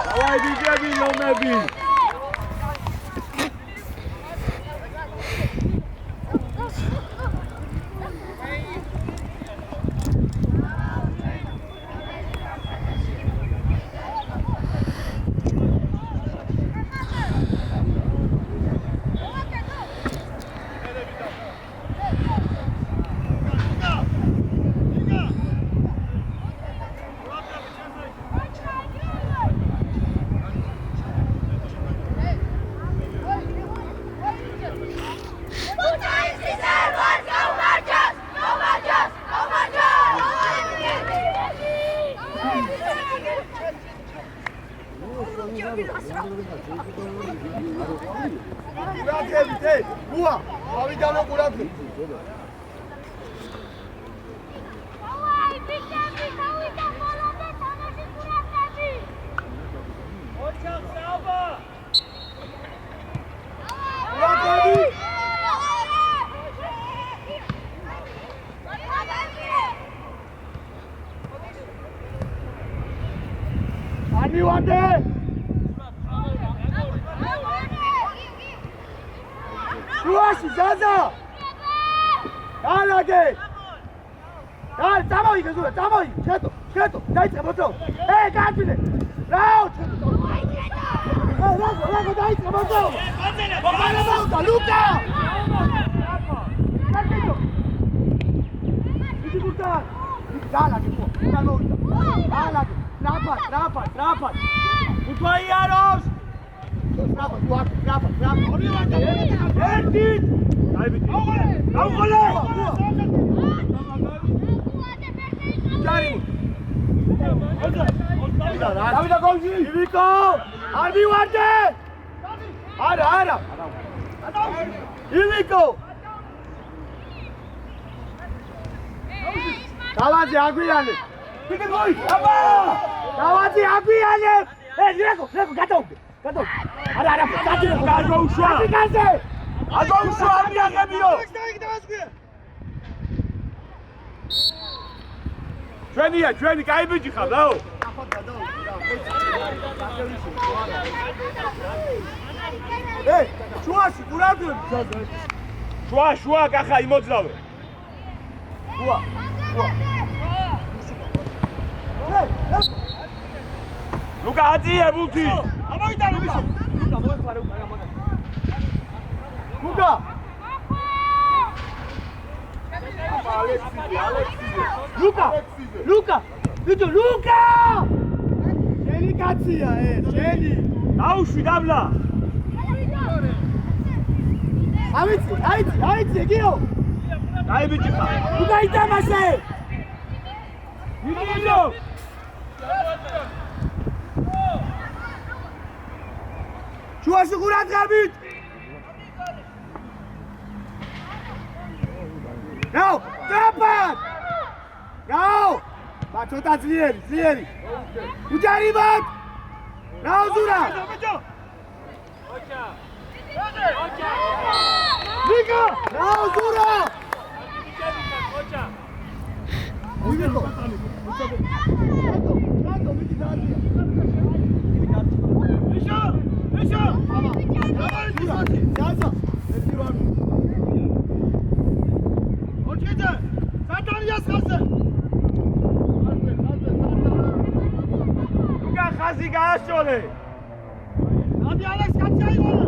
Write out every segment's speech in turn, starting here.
Давай, беги, ломеби! ჩვენი კაი ბიჭი ხარ რაო შუაში გურავდები შუა კახა იმოძრავე შუა ლუკა აწიე ბულთი ამოიტანო ლუკა მოეხარე ლუკა Luca! Vito, Luca! Jeli kazia, Jeli! Aushi, dabla! Aici, Gio! Dai, Bichika! Luca, itamase! Gio! Chua sigurat gabit! Now, Tapat! Now! Bachota zlieri! Ujaribat! Now, Zura! Liga! Now, Zura! Xazi gaashole. Hadi Alex kaçay gol.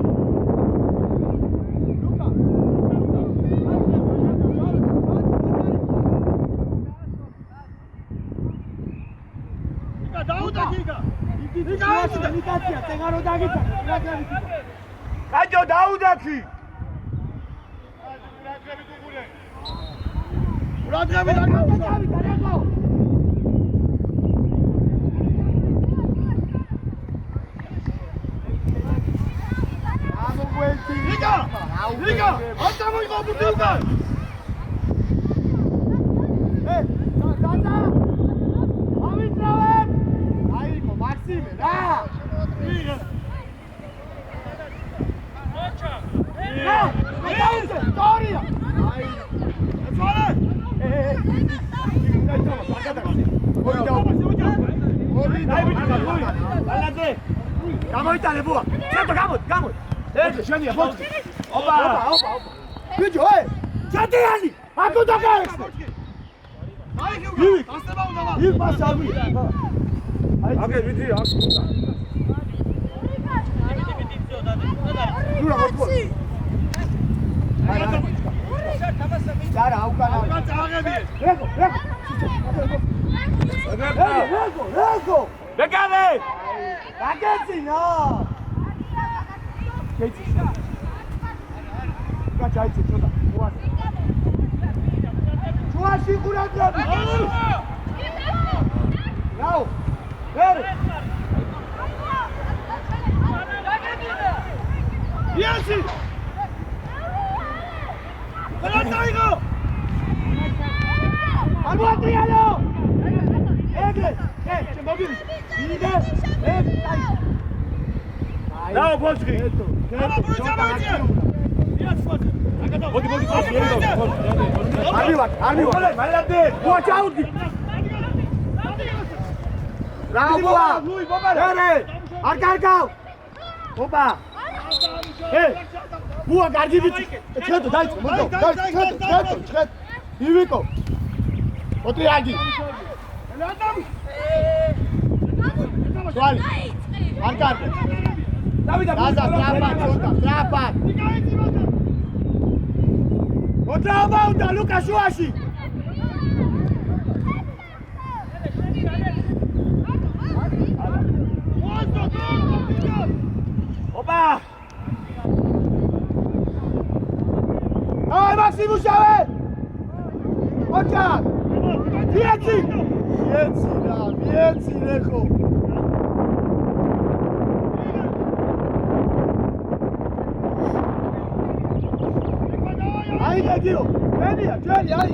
Liga Dauda giga. Liga Tegaro dagita. Kajo Dauda ki. Murat abi darego. Liga! Andiamo in campo Liga! Zaza! Avitrave! Aiko, Maxime, da! Liga! Mocha! შენია ბოჭკი. ოპა. ბიჭო, ჩატიანი. აკუ დაგაიხსნე. აი, გასტება უნდა ვა. იქ მას აგვი. აგე ვიცი, აქ უნდა. ნუ რა მოწყვი. Cara, aucana. Rego. Becade! Ragazzi, no! Cacciaici, ciuda. Ciuaci, curati! Bravo! Vero! Riesci! Pelotaigo! Al Adriano! Egre! C'è Mogli! Vide! Dai! Bravo Boczki! Bravo Boczki! Arriva! Mallate! Watch out! Bravo! Lui, bene! Arca! Opa! Hey! Bua gargi bici. Çeto, dai, mondo. Dai, çeto. Iviko. Otri agi. Suali. Ankar. Davida, trapa. Otra bauta, Luka Suashi. Opa! Ay, Maximu Şavet! Hocam! Bieci, Lecho! Ay, Gio! Geli, ay!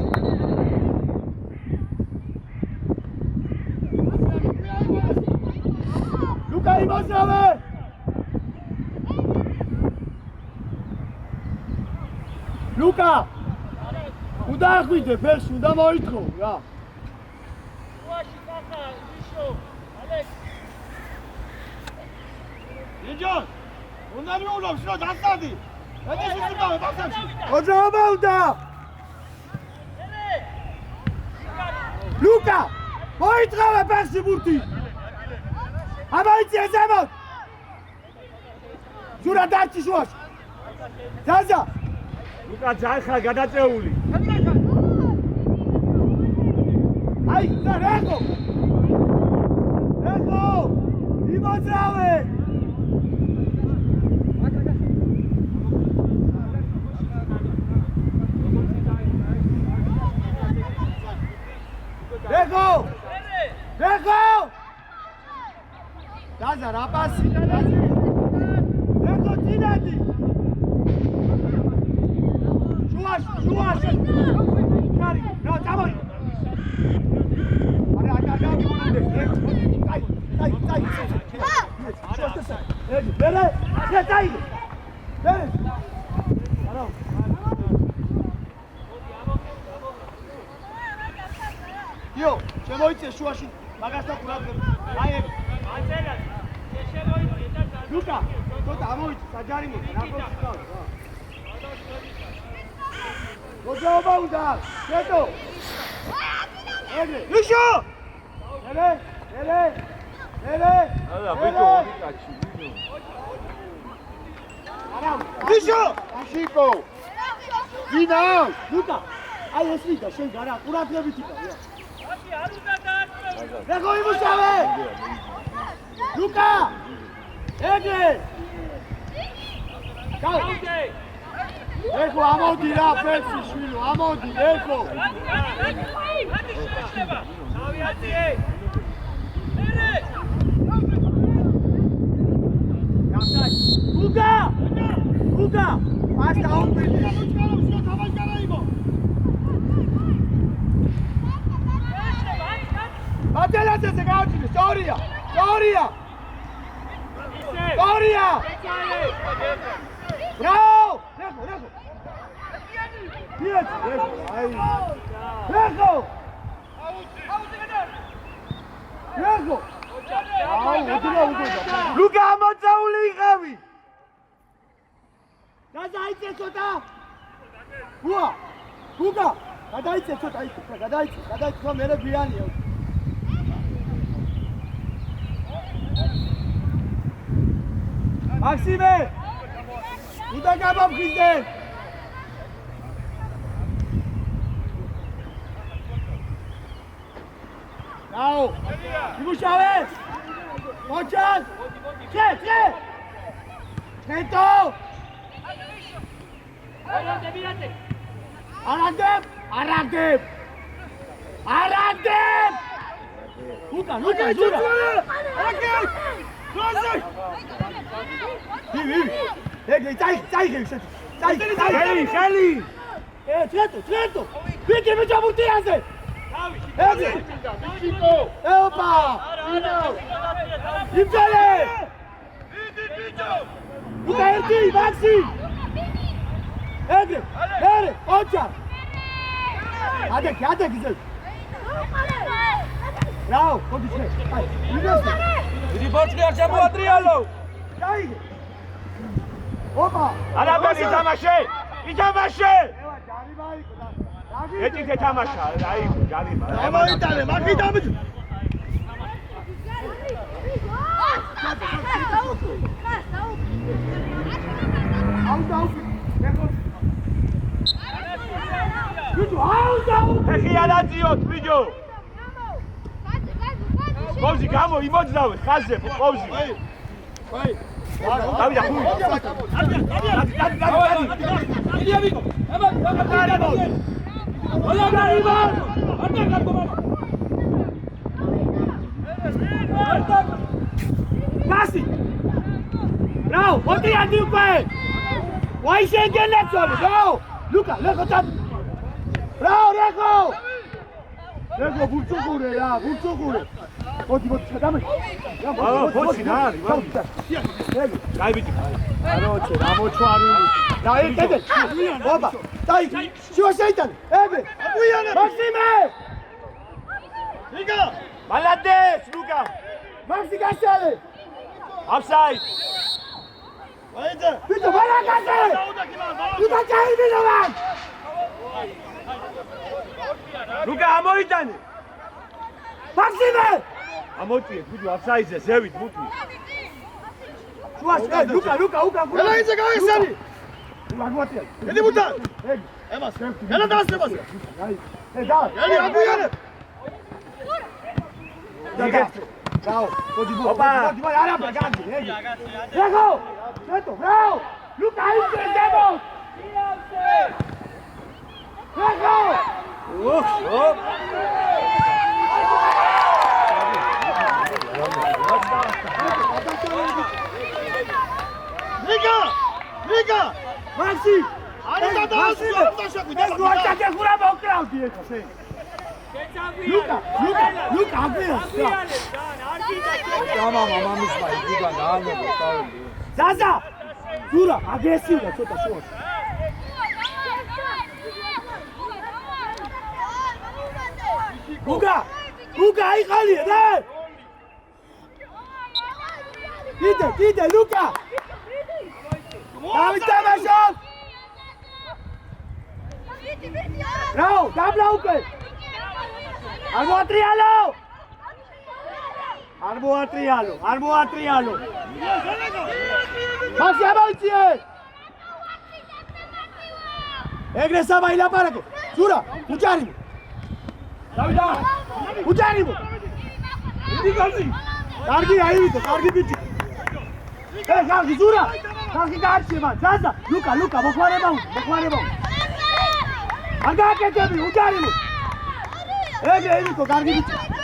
Luka Imošave! Luka! Куда ходите? Перш, куда моитко? Ja. Ваши кака, вишо. Алекс. Инჯონ. უნდა მიულობ შრო დასადი. ეს ისწავე დასადი. ოჯაობაუდა. Luka! მოიწავე პასი ბურთი. ამაიცი ზემოთ. ჯურა დარჩი შუაში. ზაზა. Luka ძახა გადაწეული. Ai, Rego! Imodrave! Rego! Daza, rapaz! Rego, tiradi! Şuaş! Cari, no, tamam! Yo, შემოიწე შუაში, მაგასთან ყურადღება. აი ეგ. აწერა. შემოიწე. Luka, ცოტა ამოიწე, საჯარი მოდი, რა გქონდა რა. მოძრაობა უნდა, შეტო. ეგრე. იშო! ელე. არა, ბიჭო, ვიკაჩი, ბიჭო. არა, იშო! იშიკო. ვინა, Luka. აი ეს ვიდა, შენ გარა, ყურადღებით იქა. არ უნდა დააწყო. რეგო იმუშავე. Luka! ეგრე. გავიდე. ეხო ამოდი რა ფექსი შვილო, ამოდი, ეხო. მათი შეშება. დავიაცი. Luka! Mas დაუკვირდი. Atelazese გააჩინე, სწორია! Bravo! Rego! Pieci! Rego! Luka, ამოწაული იყავი! გადაიცე ცოტა. გუა. გუგა. გადაიცე ცოტა იქ. გადაიცე. გადაიცე მე გვიანია. მაქსიმე. уда გაბამხიზდე. Now, imუშავე. მოჩან. ჩე. ჩეტო. არაგებ. უკან. არაგებ. როზი. ვი. ეგ წაიღე. ხელი. ჩეტო. ვიგი მიჭაბურტიაზე. Ege! Opa! Ipele! Ukaerti, Maxi! Ege! Ere! Ocha! Hadi güzel. Bravo, hadi şey. Idi borçlu yaşamı Adriano. Gel. Opa! Ana ben itamaşe. Eti ketamaşa. Ay, canım. Ama itale, bak itamış. ხიარაციოთ ვიდეო. პოზი გამო იმოძრავე ხაზზე პოზი. დავიდა ხუი. Pasi! Bravo! Otriandi uque! Vuoi scendere nel sole? Bravo! Luca, Leco tanto! Bravo, Leco! Leco, bulzo pure, bulzo pure! Poti, dammi! Poti, dai! Dai, vedi! Ramočuaru! Dai, tede! Oba! Dai! Šiva šeitan! Ebe! Maksime! Liga! Malades, Luka! Maxi Gašale! Offside! Vito, vai la casa! Luka čahi Vinovan! Luka, amoitani! Maksime! Amoitie, vidi, offside, zevit, muti! Luka, Ela idzie gałęziami! Magłatia! Jedzie buta! Ej, Emas! Ela teraz nie masz! ej, dawaj! Eli, agujemy! Bravo, pode ir, Opa! vai, área pra cá, Lego! Certo, bravo! Luca, aí, prendemos! Lego! Liga! Maxi! Ani da Maxi! cuidado! Não acha que é fura o Claudio, assim. Luca, agora. Tamam, mamamız var. Liga, ne yapalım? Zaza! Dura, agressiva, sota sua. Luca, aí, Cali, né? Ide, Luca! David Tamashov! Bravo, dá Blauke! Armo Atrialo! Maxi avancie! Egresa baila para que. Jura, Ujarimo! Davida! Ujarimo! Cargi aí, cargi bici! Cargi, Jura! Cargi garci, man! Zaza! Luca, bokware bom! Anga que teve, Ujarimo! Egre, cargi bici!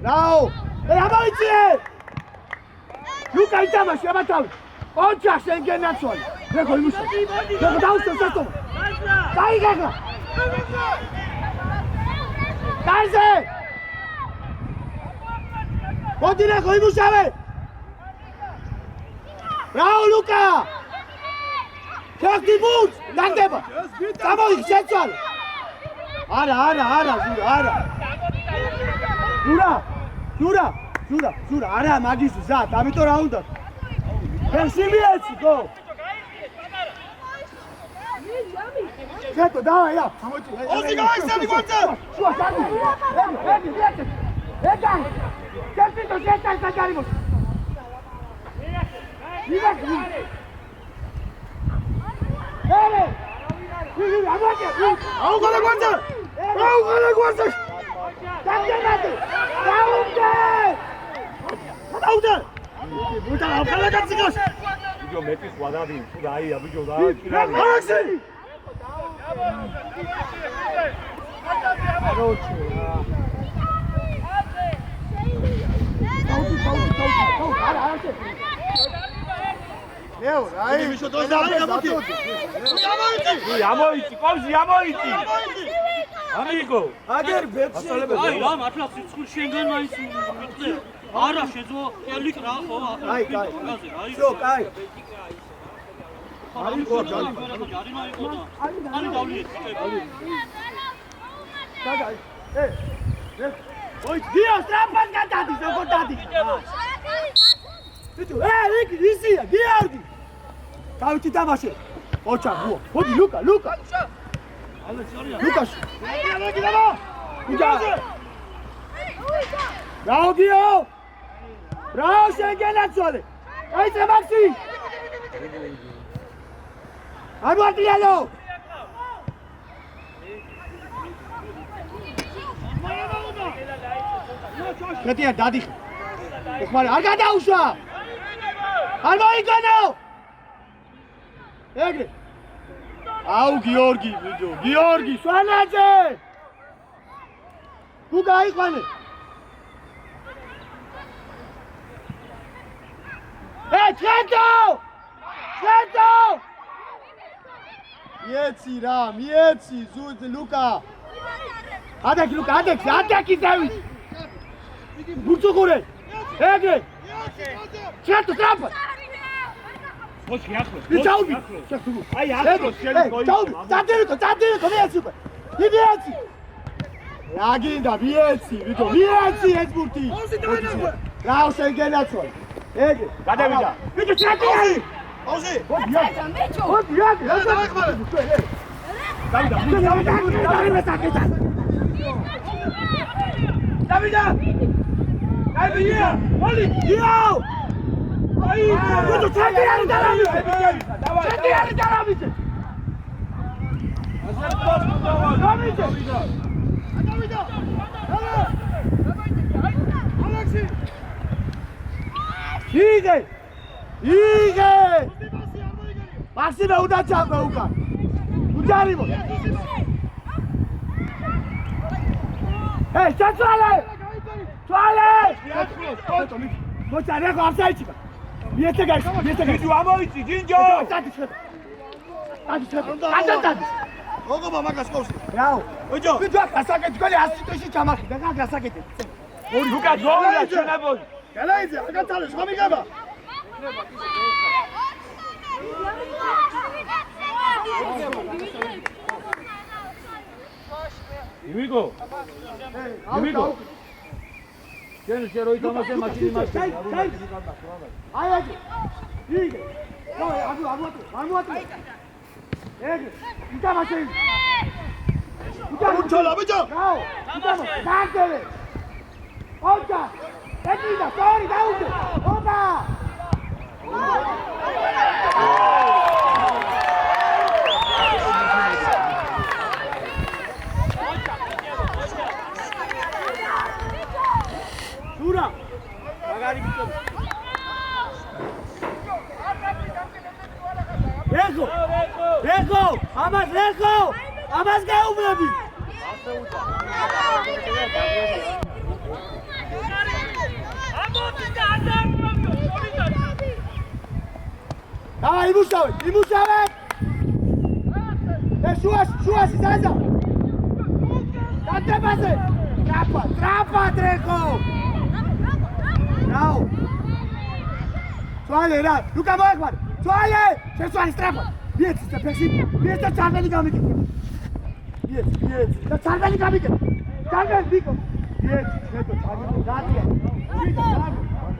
Bravo! avancie! Luca, itama, se abatau! Ocha, se engenazzoli! Prego, Lucio! Prego, da usto, stato! Dai, Gaga! Dai, Continua con i Musave! Bravo, Luca! Check the boots! Landeba! Tamo, sensual! Ara! Jura! ზურა, არა მაგის ზად, ამიტომ რა უნდა? ფერსიმიეცი, გო. Certo, dai, ja. Ozzy, gaisami gotze! Šua, sadi. Edi, vjeti. Edaj. Čepito, šetaj, sad jarimo. Ivek, Ere. Amake. Au gole gotze! Au gole gotze! Damjanate. Daunde. Daude! Buta, au gole gatsigas! ბიჭო მეტი სხვა დადი თუ დაია ბიჭო და Alexi! Leo, ai, mi sono ამოიწი ყოფს ამოიწი ამიგო აგერ ბეცი. აი რა მართლა სიცხულ შენგან მაინც მიწე არა შეძლო ელიქ რა ხო აი, კაი. Всё, კაი. არის ჯარი მაიყო და არის დავლიეთ Dai. Oi, Dio, strappas cantati, sono contati. Ricky, isia, Giorgi. Caviti tamașe. Ocha, buo. Odi, Luca. Lucas. Uita. Bravo, Gio. Bravo, Schengenazzole. Hai tre Maxi. Hai Martiello. Კეთია დადიხ. ეხმარე არ გადაუშვა. არ მოიგონო. ეგრე. აუ გიორგი, ვიდო. გიორგი, სვანაძე. თუ გაიყვანე. ჩენტო! მიეცი რა, მიეცი, ზუზ ლუკა. ადექი ლუკა, ადექი ზევი. Bucugure! Egre! Certo, trampa! მოჩი ახლოს Vicaudi! აი ახლოს Vicaudi! Tadirico, vieci! Vieci! Raginda, vieci! Vito, vieci, esburti! Rao Schengenazzo! Egre! გადავიდა Vito, certo! Ozzy! Davida! Davida! Oli! Dio! Ai! Vito, certi dall'amice! Certi dall'amice! Amice! Davida! Alexi! Ige! Maxime udacam uka! Uđarimo! Ej, šta čuale? Čuale! Moća, rekao, apsajčika! Mijete ga! ბიჭო ამოიწი ჯინჯო Tadi! Ogoma magas qovs. Bravo! Ojo! Vito, გასაკეთე, გოლი 100 თვეში ჩამახი და გასაკეთე. ლუკა გოლა ჩვენებოდი Galaizia, agantale, სხვა მიგება. იმიგო შენ რო ითამაშე მაშინ იმაში აი აჯი! იგე! მოი, ამოატრი! ეგ! ითამაშე! Uçola, bicho! გაო! ითამაშე! გაგდელე! ოჯა! ეთიდა, სორი, დაუდე! ოპა! Dura! Magari bicho! Reko! Amas gaumlebi! Давай, имушавай! Шуаш, Заза! Дадебазе! Трапа, Рeko! Bravo! Soale, ra! Luca, vai, guarda! Soale! C'è Soale, strappa! Vieti, sta persi! Vieti, sta cerveli gamike! Vieti! Sta cerveli gamike! Cerveli, dico! Vieti, certo, cerveli, grazie!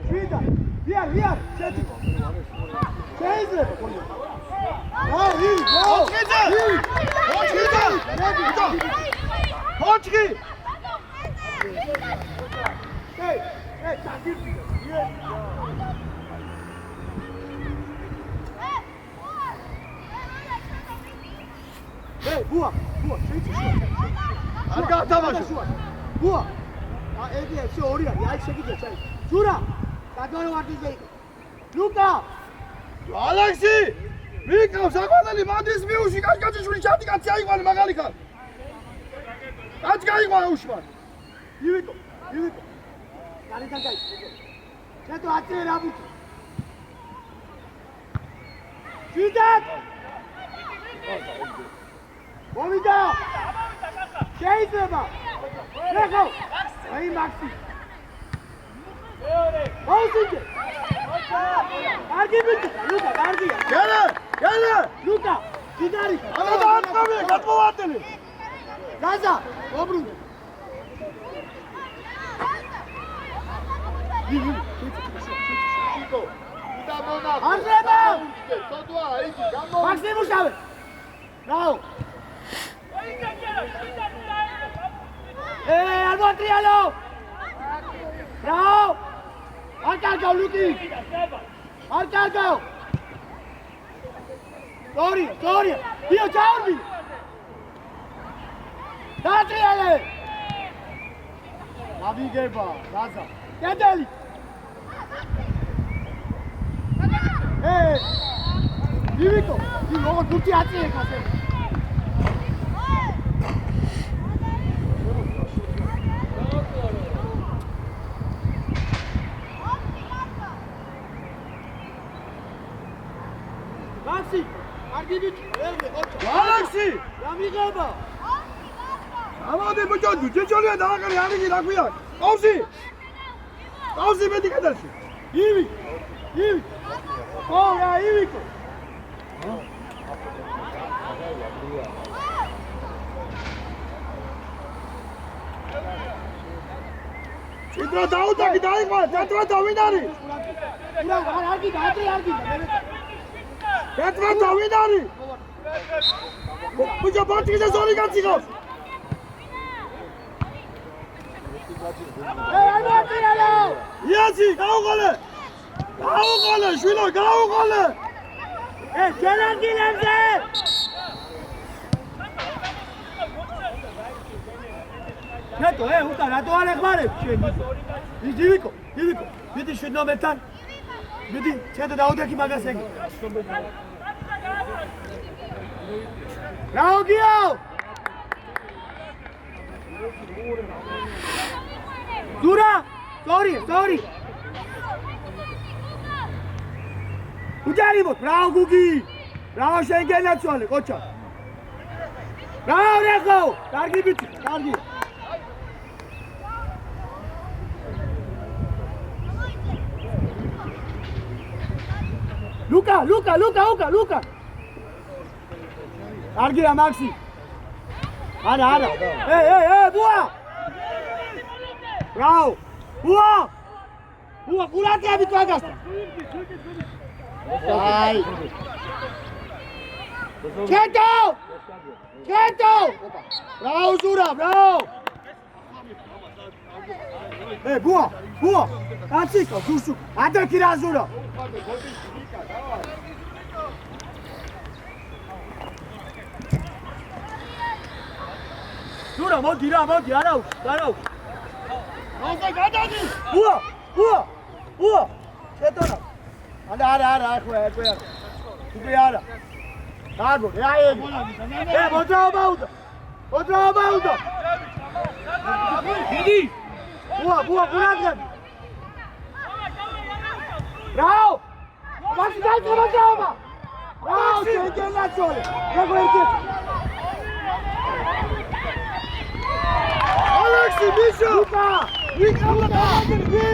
შვიდა ვიარ შეთიკო შეიძლება Hočki! Bua, შეიცი შუა. არ გაათამაშო. Bua. ეგია, შე ორი არის, აი შეგიძლია ჩაი. ჯურა, დაგარო ვარდიზე იყო. ლუკა! ალექსი! მიკავს აკვანელი მანდის მიუში კაცკაციშვილი ჩატი კაცი აიყვანე მაგალი ხარ. კაცი გაიყვანე უშმარ. ივიკო. გარიდან გაიწე. შეტო აწე რაბუჩი. შვიდად! მომიდა! შეიძლება! რეხო! აი მაქსი! აუზინჯე! კარგი ბიჭი, ლუკა, კარგია! გელა! ლუკა, ძინარი! ამა დაარტყამე, გადმოვარდნე! გაზა, ობრუნდე! იკო, იდა მონა! ანდრება! სოდვა, იგი გამო! მაქსიმუშავე! რაო! არ მოტრიალო! რაო! არ კარგავ, ლუკი! არ კარგავ! სორი! ბიო, ჩაორბი! დატრიალე! გავიგება, გაზა! კედელი! ივიკო! როგორ გუთი აწიე ასე! მაქსი! კარგი ბიჭი! ალექსი! გამიღება! ამოდე ბიჭო, ჯეჯოლია დააკრე არიგი რა ქვია? ყავსი მეტი კედელში. ივი! რა ივიკო! ჭიდრო დაუტაკი დაიყვან, თეთრა დავინ არის? ურა, არ გიდა. თეთრა დავინ არის? ბიჭო, ბოჭკიზე ზორი გაციღავს. არ მოტრიალო! იაცი, გაუყოლე, შვილო, გაუყოლე! ჯელანგილებზე! რატო, უკან, რატო არ ეხმარებ შენ? ივიკო, მიდი 7 ნომერთან. მიდი, ჩადო დაუდექი მაგას ეგ. რაოგიო! ზურა! სორი! უჯარიმოთ, რაო გუგი! რაო შენ გენაცვალე, კოჩა! რაო რეხო! კარგი ბიჭი, კარგი! ლუკა! კარგია, მაქსი! არა! ბუა! რაო! ბუა, ყურადღებით მაგასთან! აი! ჩეტო! რაო ზურა, რაო! ბუა! კაციკო, გუშუ, ადექი რა ზურა! ზურა, მოდი, არაუში! ნაუზე გადადი! ბუა! შეტონა! არა, ხვე. უკვე არა. კარგო, აი ეგ. მოძრაობა უნდა. დიდი! ბუა, ყურადღები! რაო! მაქსი დაიწყო მოძრაობა! რაო, შეგენაცვალე! როგორ ერთად? ალექსი, ბიჭო! ვიკავდა დააგები!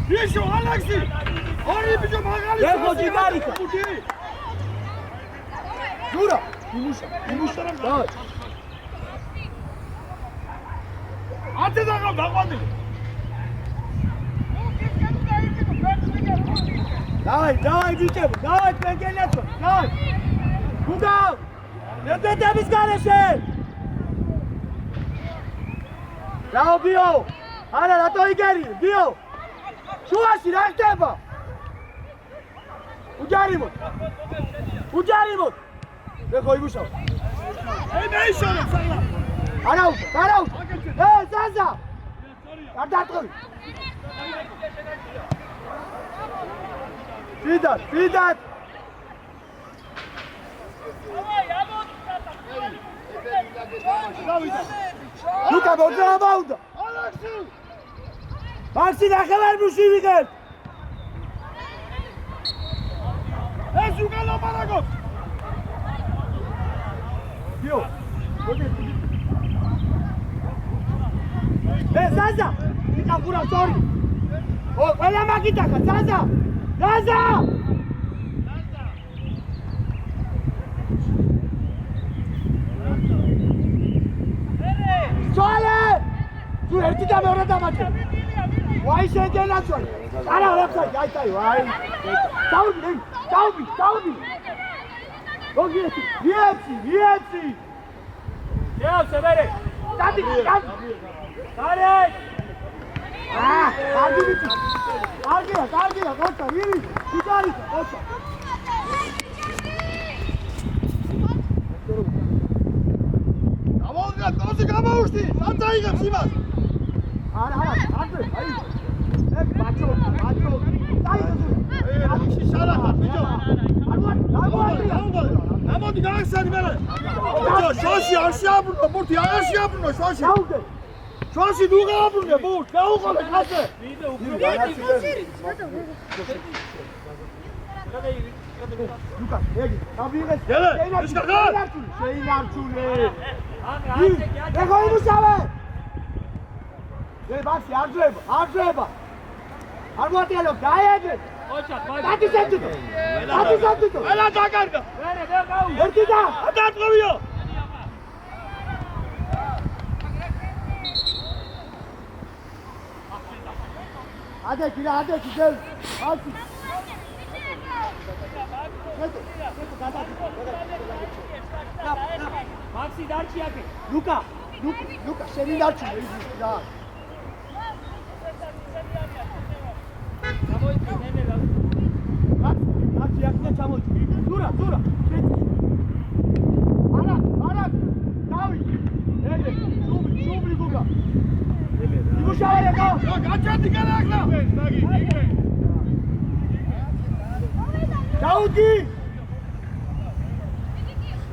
ბიჭო, ალექსი! ორი ბიჭო მაგალი! ეხო ჯიგარიკა! Jura, imuşa. Давай. ათე დაღავ დაყვანილი. Давай, ბიჭებო, давай, პენკელეთო, давай. გუგა! ნებდების გარეშე! რაო ბიო! არა, რატო იგერი? ბიო! შუაში რა ხდება? უჯარიმოთ! ეხო იმუშავ. მეიშალე საღლა. არა! ზაზა! არ დატყვი. ვიდათ! Luka, მოძრაობა უნდა. მაქსი ნახევარბურთში ვიღებ. ეს უკან ლაპარაკობ. Yo, მოდი. ზაზა, იკაფურა სორი. ყველა მაგიტაკა, ზაზა! Soale! Tu erti da meora da maçı. Vay şey gel lan soale. Ara yapsa yay vay. Taubi. Viyetsi. Ya severe. Hadi. Hadi. Hadi bitti. Kargıya, koşta, yürü. Güzel, koşta. გამოვიდა, ტოსი გამოვშდი. სამ წაიღებს იმას. არა, არდე, აი. ეგ ბაჭო. ისე შარახა, ბიჭო. არ გამოდი გაახსენი მერე. ბიჭო, შოში არ შეაბრუნო, ბურთი არ შეაბრუნო, შოში. დაუგე. შოში თუ გააბრუნე, ბურთი, გაუყოლე ხაზე. Luka, ეგი, დაბიღეს. შეინარჩუნე. ეხო იმუშავე. ბაქსი არ ძვება. არ მოატიალო, გაიადე. დადი ზეთო. ელა დაკარგა. ერთი და. დატყობიო. ადექი, ძელ. აცი. მაქსი დარჩი აქე. Luka, შეინარჩუნე ის რა. მაქსი აქ ჩამოჭი. ზურა. არა. დავი. ეგ, შუბლი გუგა. იმუშავე რა. გაჭერდი განაგლა.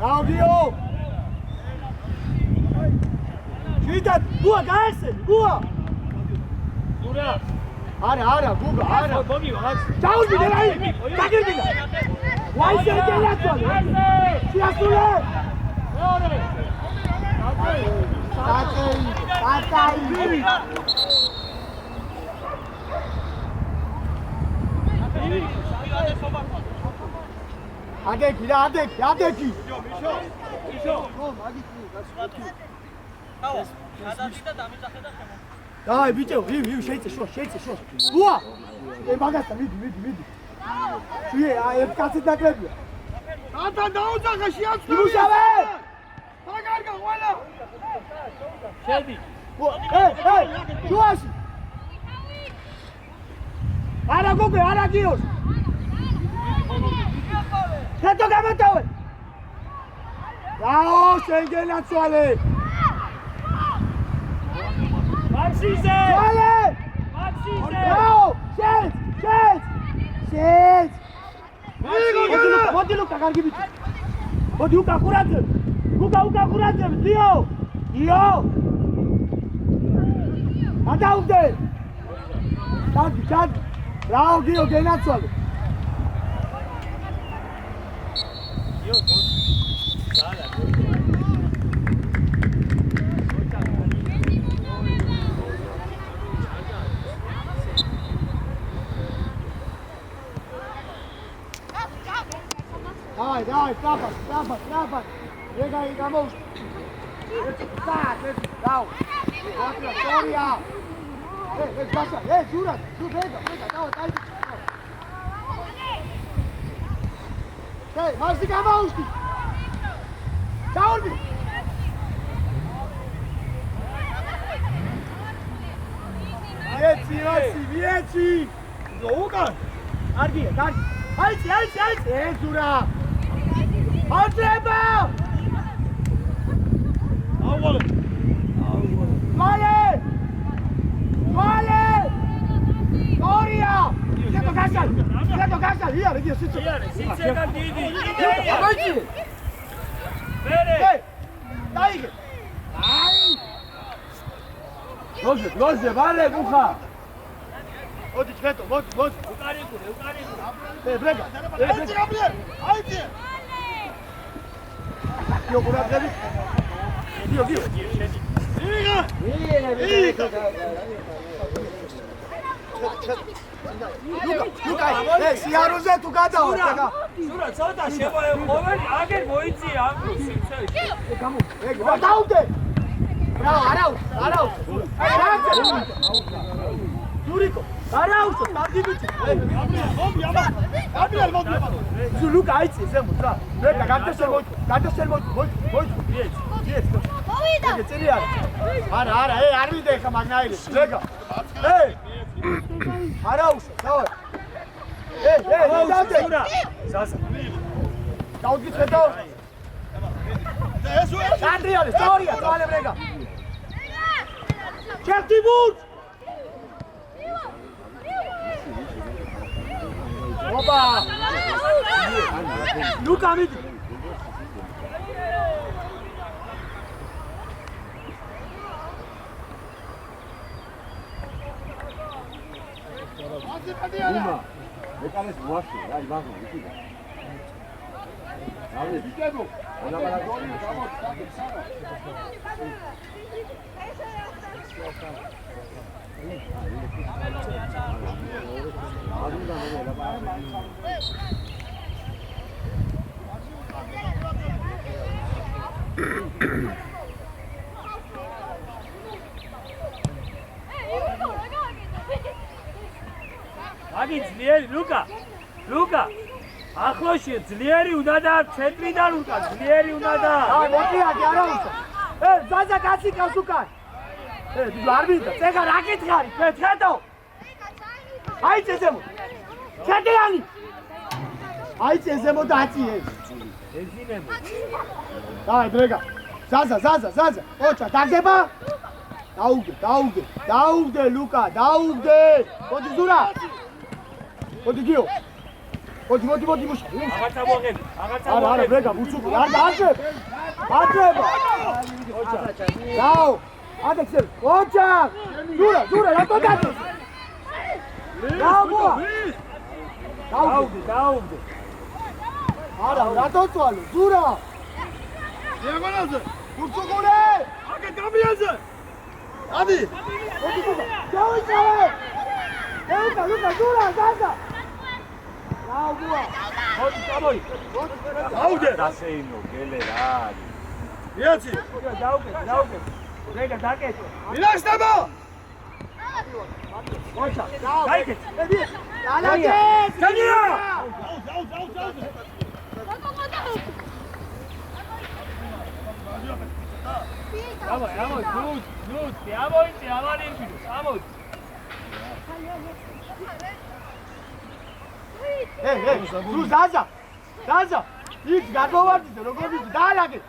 Raudío! Vita, gua, gaesen, gua! Ura! Ara, guga, ara! Bogi, Max! Daudi, de ahí! Cagirdiga! Guayse, de la actual! Si azule! Ore! Tatei! Adeki! Давай, ბიჭო, შეიცე. გუა! მაგასთან მიდი. შუე, ერთ კაცი დაკლებია. ათა დაუძახა შეაცვლე. იმუშავე! დაკარგა ყველა. შედი. შუაში. არა გოგო, არა გიოს. Keto gamotałe! Raо, sięgnie na cwale! Maksize! Cwale! Rao, siedź! Chodź, Luka, kargi bici! Chodź, Luka, akuratny! Luka, akuratny! Dio! Adałdy! Czad! Rao, Dio, gej na cwale! Давай, Давай, трапа. Бегай, გამოვშ. Так, დაუ. ვაკლა, სორია. გასა, ჯურა, ბეგა, დავა, დაი. მარსი გამოვშ. დაურბი. Вieτσι! Λούκα! Άργια, έτσι! Ζουρά! Άντρεμπα! Βάλε! Όρια! Δεν το κάσαν! Ήρε, σύτσε! Αμέσι! Τα είχε! Δώσε, βάλε, κούχα! Ό,τι κέτο, μότι. Βρέκα. Έτσι, Γαμπριέλ. Άιτε. Δύο κουρά πρέπει. Δύο. Λίγα. Λούκα, სიაროზე თუ გადავა. სურა, ცოტა შემოეყოვენ, აგერ მოიწია ამ დაუდე. არაუ. Jurico, arauso, tardibiti. Gabriel, Luca, aici, siamo tra. Venga, canta se voi. Yes. Ara, armi deca magnaile. Venga. Arauso, давай. Date. Sasa. Daud git vedo. Adrian, storia, vale brega. Certibut. Opa! Luca, amici! Uma, έκανε σμουάσου, άι βάζω, εκεί. Άμε, τι κέντρο. Ένα παραγόνι, აგი ძლიერი ლუკა ახლოში ძლიერი უნდა და ცენტრიდან უკან ძლიერი უნდა და მოკიაკი არაუსო ზაზა კაცი კავს უკან არ მინდა წეგა რა კითხარი ხედო აი წეზემო ჩადიანი აი წეზემო დაწიე ეძინებო დაი დრეგა ზაზა ოჩა დაგება დაუგდე ლუკა დაუგდე მოდი ზურა მოდი გიო მოდი მუშა აღარცა მოღები არა ბრეგა ბუცუკი არ დააჭრება დაუ ადექსელ ოჩა ზურა რატო დაწეს დაუგდე არა რატო წვალო ზურა დიაგონალზე ბუცუკურე აკე გამიაზე ადი მოდი გუგა დავიწყავე ლუკა ზურა ზაზა დაუგუა მოდი წამოი აუდე დასეინო გელე რა არის. ვიაცი დაუგე რეგა დაკეთე მინაშტაბა ოჩა გაიგეთ ალაგე დანია ამოი ნუც ამოიწი ამარიმბიდო ამოიწი ნუ ზაზა იქ გადმოვარდიდე როგორ ვიცი დაალაგე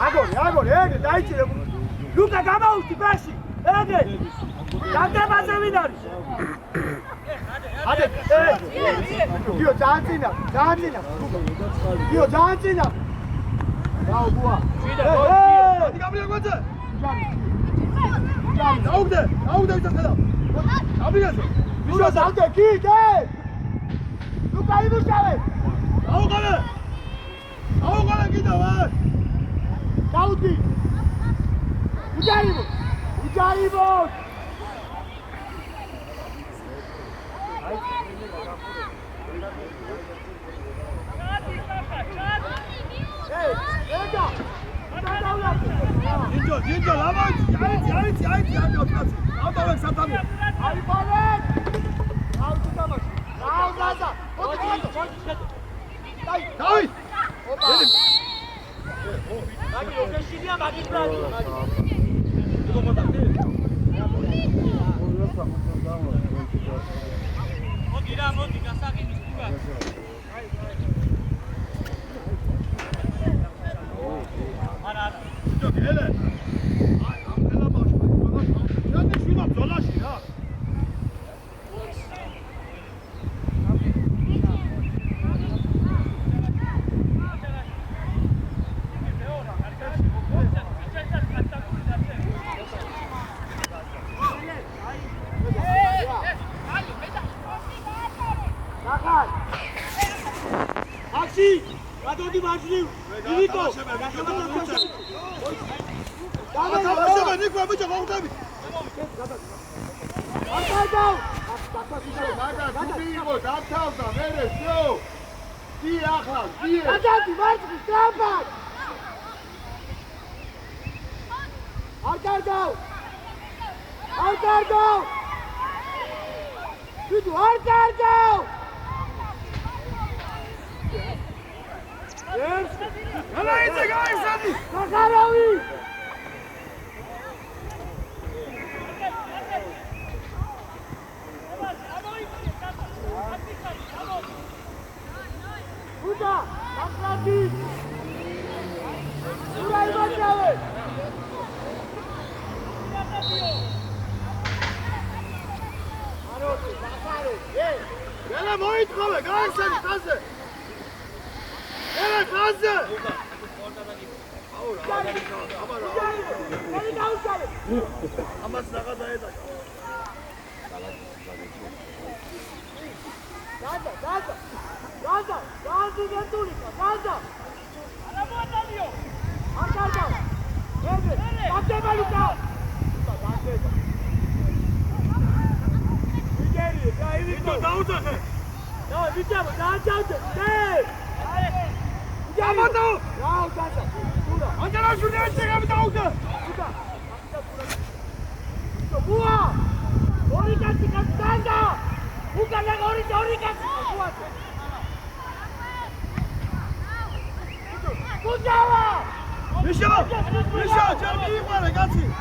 აგორი ეგრე დაიჭირე ლუკა გამაუჩი ბაში ეგრე დაგდებაზე ვინ არის ადე გიო ძანცინა გიო ძანცინა დაუგუა ადი გამიაგვაძე აუდე ვიტახელა აბიგაზე ვიშო დავდე კიდე ლუკა იმუშავე აუღალე კიდე ვარ დაუდი უჯარიბო Ginjo, lama, ayıt, Aldamak satamıyor. Hadi Palet! Al tutamaz. Al Zaza. Otur. David! Benim. Bagi yok şimdi ya bagi bravo. Aksi! Radodi marşını! Niko! Tamam, Niko yapacak, oldu tabii. Arkadaşlar! Kanka, Kubigo, Dantal'da, Meres, yo! Diye Aklan, diye! Hadi marşı kapat! Arkarda! Arkarda! Güdü arkarda! Yes! Hala ince guys, hadi! Kakaravi! Burada! Akrati! Burayı başlayın! Gel Moit kome, guys, hadi kazı! Gel kazı! Ama sağa dayayacak. Gaza! Ventulica! Gaza! Arkarda! Evet! Bate Malika! Niko, Davut'a sen! Ya bitem, daha çaldı! Gel! Aman Davut! Ya Gaza! Burada! Ancalar şuraya çek abi Davut'a! Burada! Buah! Orikasi Gaza! Bukan yang orikasi! Buat! Kujawa! Misha, canım iyi bana, kaçın!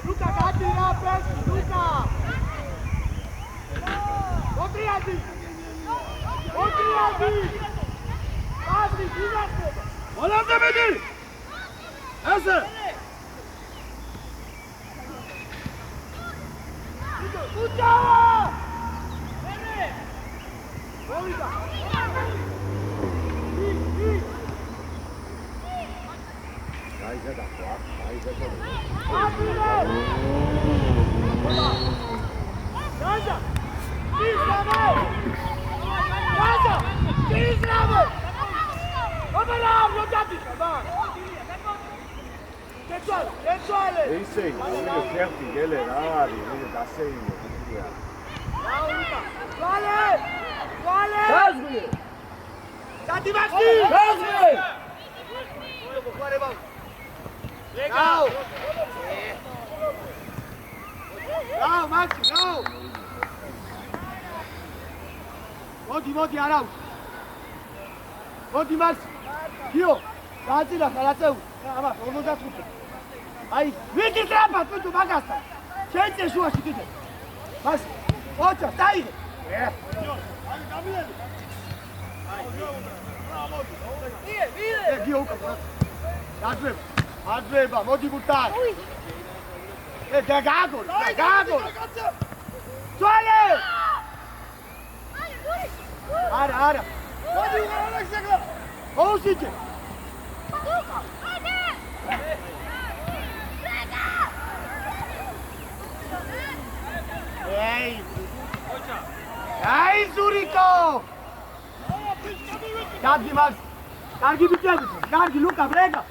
Luka, hati rapes, Luka! Otriadi! Hadi, güzel! Adam demedi! Nasıl? Kujawa! Orika! Gaza! Gaza! Operar, rogati! Tetuale! É isso aí, o certo dele é raro, ele dá sem. Vale! Rasgue! Dati Maxi! Rasgue! Legal! Bravo, Maxi, bravo! Modi, Arau! Modi, Maxi! Gio! Gazila, Kalateu! Ama, onu da tutun. Aí, vem que trapa, tudo bagaça! Cheio de chuva, chiquita! Mas, outra, tá aí! É! É, Gio, Adreba, modi butar! É, degado! Soale! არა. მოდი უყარ ალექსი აკლა. ოუსიჯე. Ei! Ai, Zurico! Cargi, Max! Cargi, Vitelli! Cargi, Luca, prega!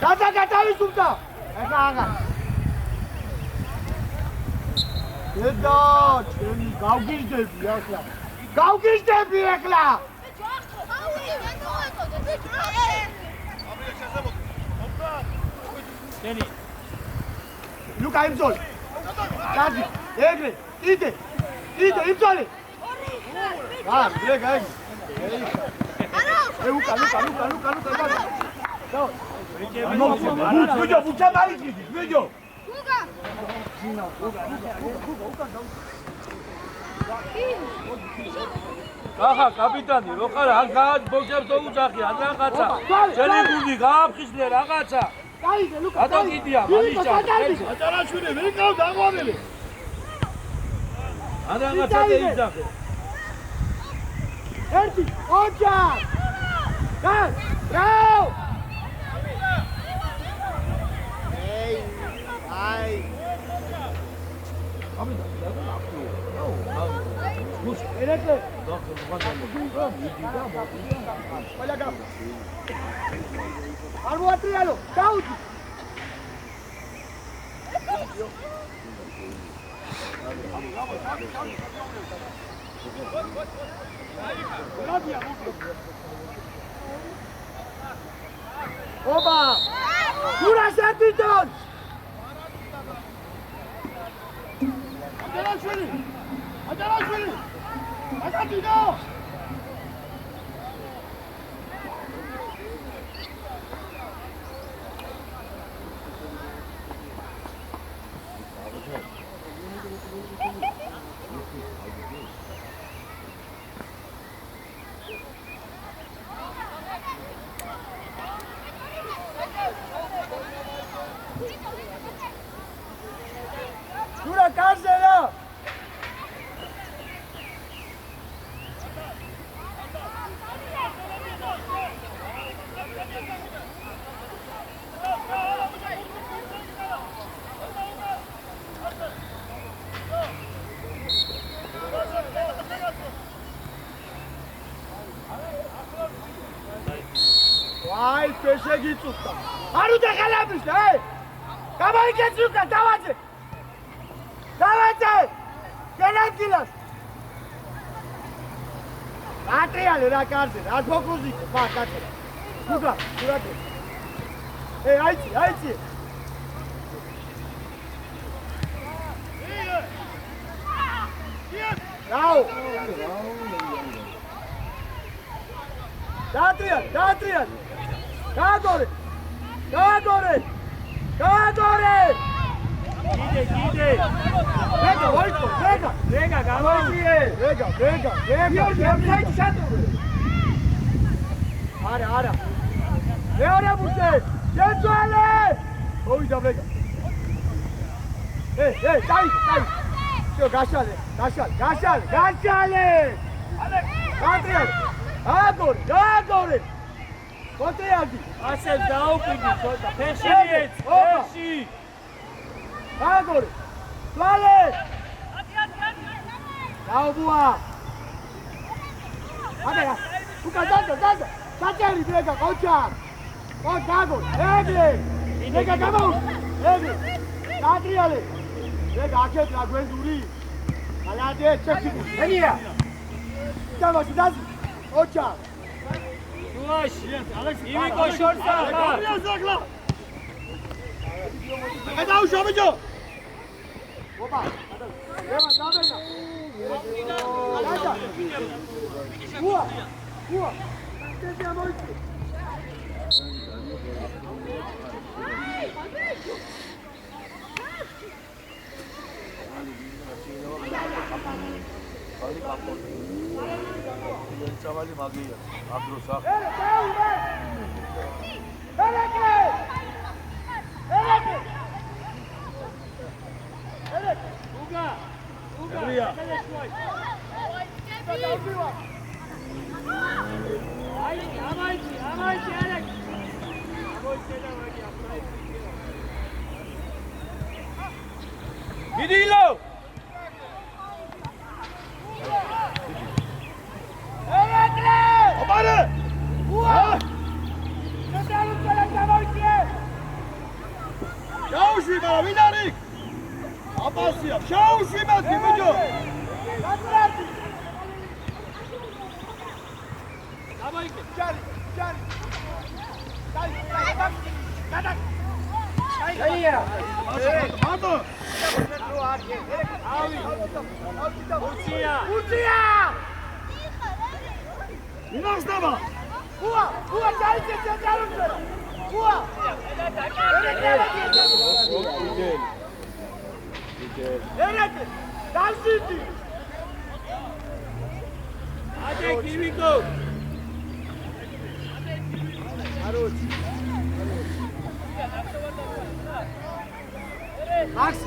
Gata, gata, Vitelli! Ega, Eda, ჩემი გავგიჟდები ახლა. გავგიჟდები ახლა. დენი. ლუკა იმძოლი. გადი, ეგრე, იდე, იმძოლი. რეგა, ეგ. ლუკა. დავა. ბუჯა მალიგი, ბუჯა. ახლა კაპიტანი, რო ხარ ან გააბოჯებს უძახი, ან რაღაცა. შენი გუნდი გააფხიზნე რაღაცა. გაიგე, ლუკა. გადაგიდია, მალიშა. აჭარაშვილი, ვინ ყავდა აღვანილი? ან რაღაცა დაიძახე. ერთი, ოჯახ. გაუ. აი. ერეკლე. არ მოატრიალო, დაუდი. ოპა! გურას ეთიტონ! აჭარაშვილი! აკატინო! გურა კარზელა! Vai, fecha aqui, Tuta. Aru de calabres, ei! Acabou que Tuta, davate! Davate! Genetilas! Atriale la cárcel, haz poco zico, va, cárcel. Tuta, curate. Aici! Bravo! Datrian! Gagore! Gide! Rega, oito! Rega, garoto! Rega! Ara! Leora você! Gentuale! Oi, da Rega! Ei, sai! Seu Gachale! Datrian! Agore! Quanto é aqui? ასე დაუკვირდი ცოტა. ფეში! Agore! Tuale! Calma! Olha, tu cantando! Sateri, Rega, concha! Agore! Rega, acabou! Datriale! Rega, aqui, Aguenduri! Alade, cheque! Venia! Estava ajudando! Concha! ივიკო შორსა ხარ. გადაუშვა ბიჭო. ოპა. ევა დავენა. უა. დედია მოიწი. ცავალი მაგია. აბდროს ახ. მიდილო აბარე შაუშვი მაგრამ ვინ არის? აბასია, შაუშვი მათი ბიჭო. აბაიკე ჯარი. მარტო. უცია ინახსნება. უა ჯარიზე ჯარუნზე უა ერეკე დავსიტი აჯე კიმიკო მაქს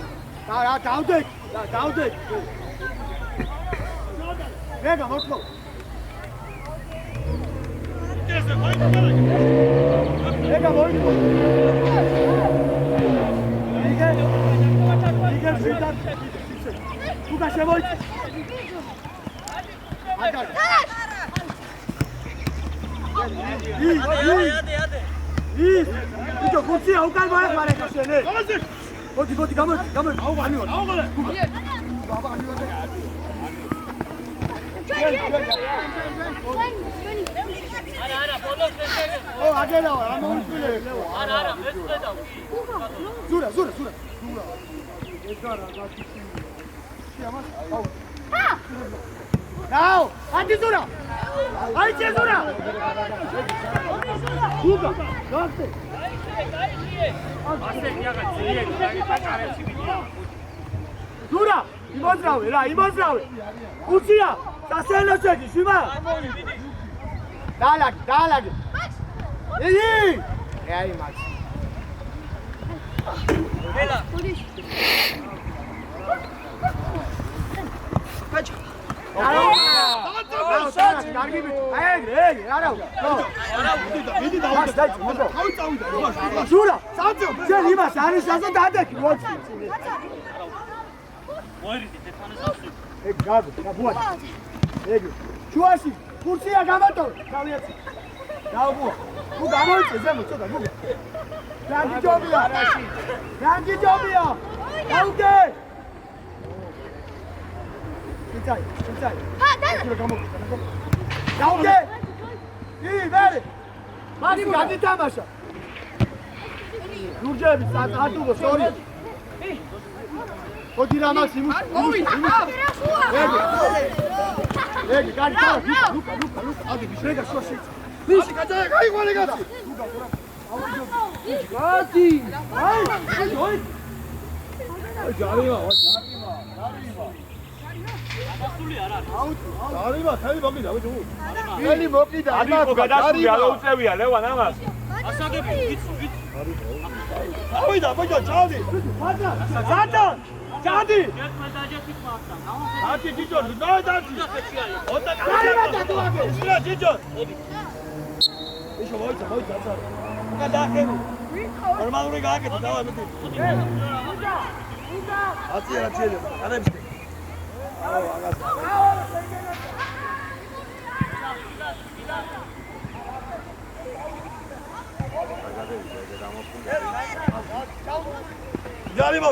დავდეკ რეგა მოწყო რეგა მოიწყო იგე ვიდარ თუგა შემოიწ ის ბიჭო ხუცია უკან მოეხმარე შენე მოდი გამოდი აუღალე არა ბოლოს ესენე ო აგერავა რა მოიწვილე არა მე წვედა ზურა ეგარა გაკიცი შეამას აუ დაუ ანტი ზურა აი ჩე ზურა უგა გასე ასე დიაგა ძიერი დაგიტაკარებში ვიდია ზურა იმოძრავე უცია დასელოჩეგი შიმა დაალაგი აი მაქს ელა შუაში კურსია გამატოვე თავიაცი დაუბუა თუ გამოიწე ზემო ცოტა გუგა რანგი ჯობია დაუგე ციცაი დაუგე ვერე მაგი გადითამაშა ლურჯები სატატუგო სორი ოდი რა მაქსიმუმ ეგ გადა ლუკა ადი ბიშრეგა შუაში ვიში გაიყვანე კაცი. გადი აი ჯარიმა გასული არ არის ჯარიმა ხელი მოკიდა ბიჭო. ხელი მოკიდა ადიკო გადასული არ უწევია ლევან ამას ასაგები ვიცი ავიდა ბიჭო ჩავდი. ჩადი. ერთმანეთში ხმართა აკი ბიჭო დაიძახი. ოტა დაიძახი. ისრა ბიჭო. ისო მოიცა აცარ. გადახები. ნორმალური გააკეთე დავა მეტი. აცი რა ჩელე. არებს. აუ აგას. ჯარიმო.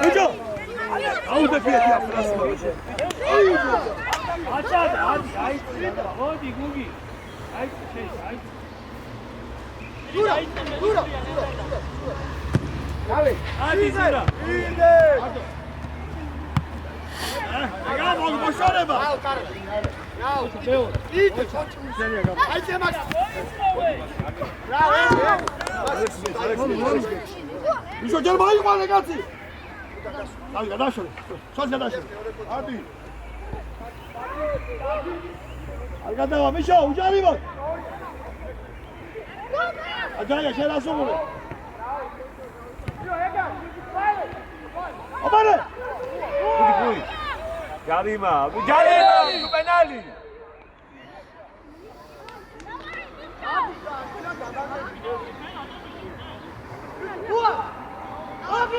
ბიჭო. აუ დაფიეთი აფრას. აჩა აი მოდი გუგი აი ზურა გავე ადი ზურა აგა მოგშორება. რაუ იტ აი ზემაც ისო ჯერ მოიყვანე კაცი. აი გადაშორე. შორს გადაშორე. ადი. აი გადავა მიშო უჯარიმო. აჯაია შერასული. აბარე. გუი ჯარიმა პენალი უა აბი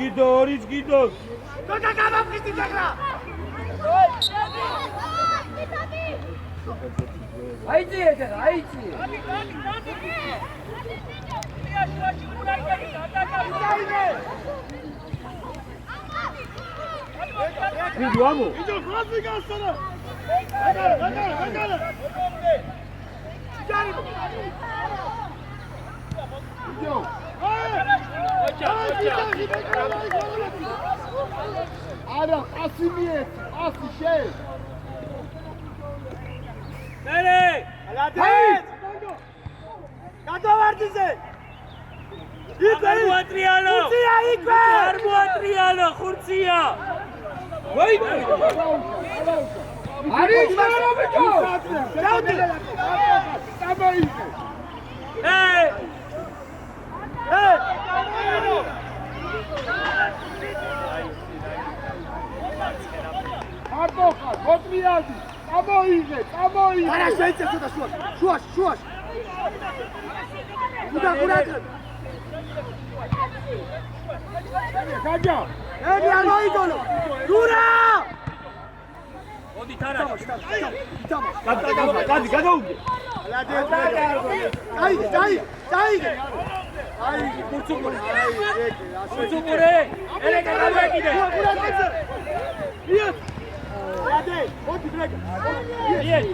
მიდი ორიც გიდო დოდა გამაფრინდი ძაგრა აიძი ეხა აიძი მიდი ამო იჯო ხაზი გასწორე გაგარა ჯარი იჯო არა ასი მიეთ ასი შე მერე ალადეთ გადავარდიზე იქ მოატრიალო ხურცია იქვე არ მოატრიალო ხურცია ვაიმე არის მარობიჯო დავდი სამოიზე მარტო ხარ მოტრიალდი სამოიზე არა შეიძლება ცოტა შუაში გურაკ გაჯა ეგი არ მოიგონო გურა მოდი თარა გადი გადაუგე დაიგე ხურცუყურე ერეკა გამეკიდე იეთ ლადე მოდი ბრეკა იეთ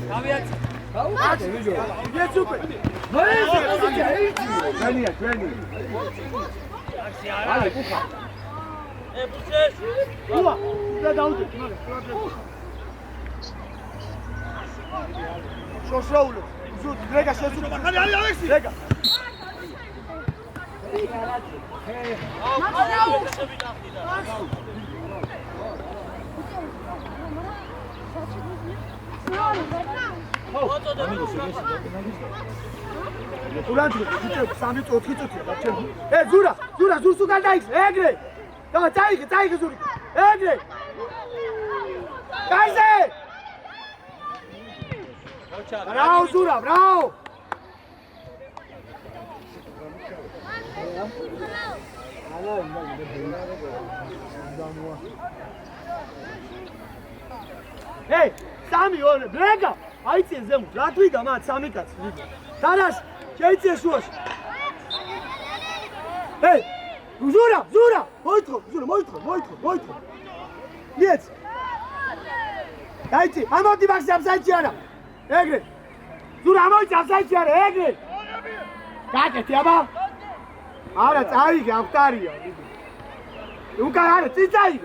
გავიაცი იეთ უკვე ჩვენია აი ბუხა ბუცეს უა და დაუდე შოშაულო ზუთ ბრეკა შეძუდა ხარი არის ალექსი ბრეკა ულანძი სამი წოთხი წუთია გაჩერდი ზურა ზურს უკან დაიქს ეგრე დაიგე ზური ეგრე გაიზე ბრაო ზურა ბრაო Hey, Sami, oğlum, bırak! Ayçin zemu, ratıydı ama Sami kaç. Taraş, şeyçe şuş. Hey, Zura! Moitro! Geç! Ayçin, ama di bak yapsaydı yana. Egri! Zura ama yapsaydı yana, egri! Kalk ya bak! Ara, çayı yaptarıyor. Uka ara, çayı.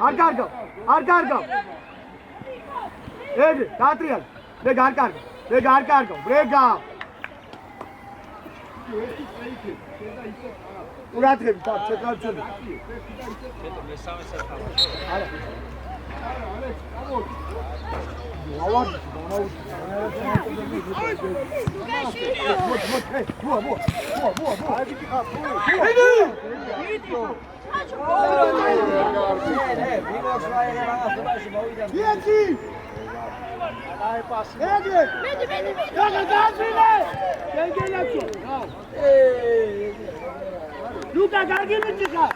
Ar kargam. Egri, katriyal. Ar kargam. Brega. Uratrim, çekal çöl. Luka gargini çıkar.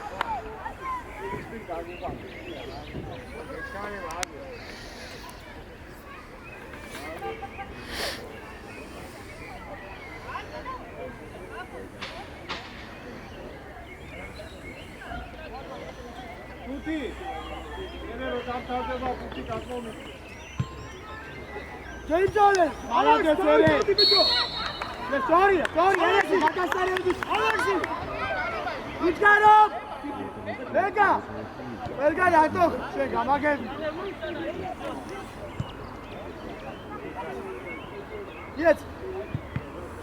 ვითარდება ფუტი გასმომით. Gentlemen, Alexis, sorry, Alexis, Alexis. Ichgaro. Vega, yato, chega, mageb. Yes.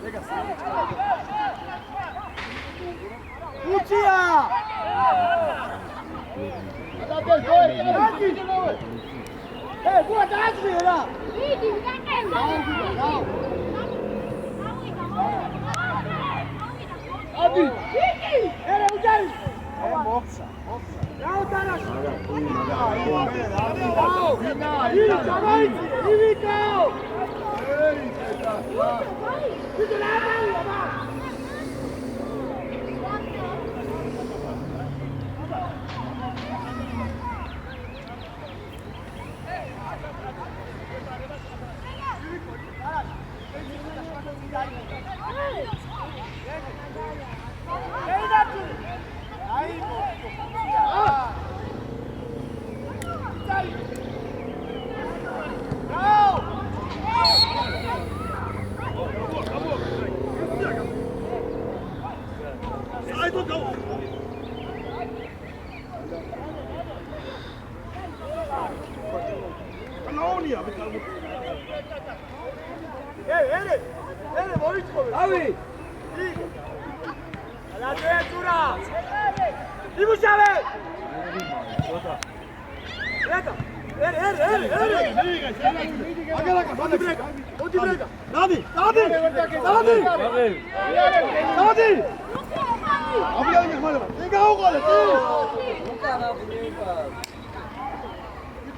Vega. Ucia. Hey, boa tarde, Vera. Abi. Era o Jair. É moça. Não, Taras.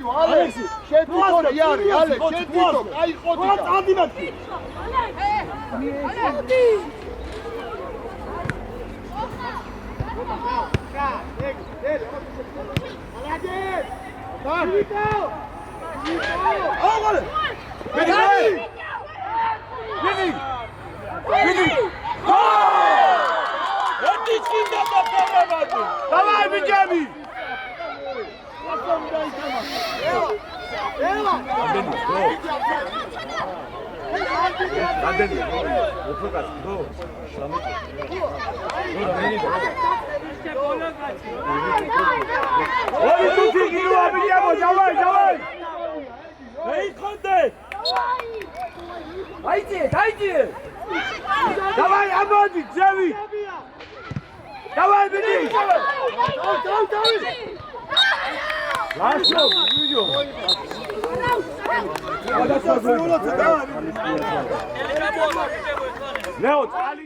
Alexis, შეთვითონ იარი, ალექ, შეთვითონ, აი ხოდი. რა წადიმეთქი? Давай, беги! Давай, Амади, Джеви! Давай, беги! Лашо, видео. Лео,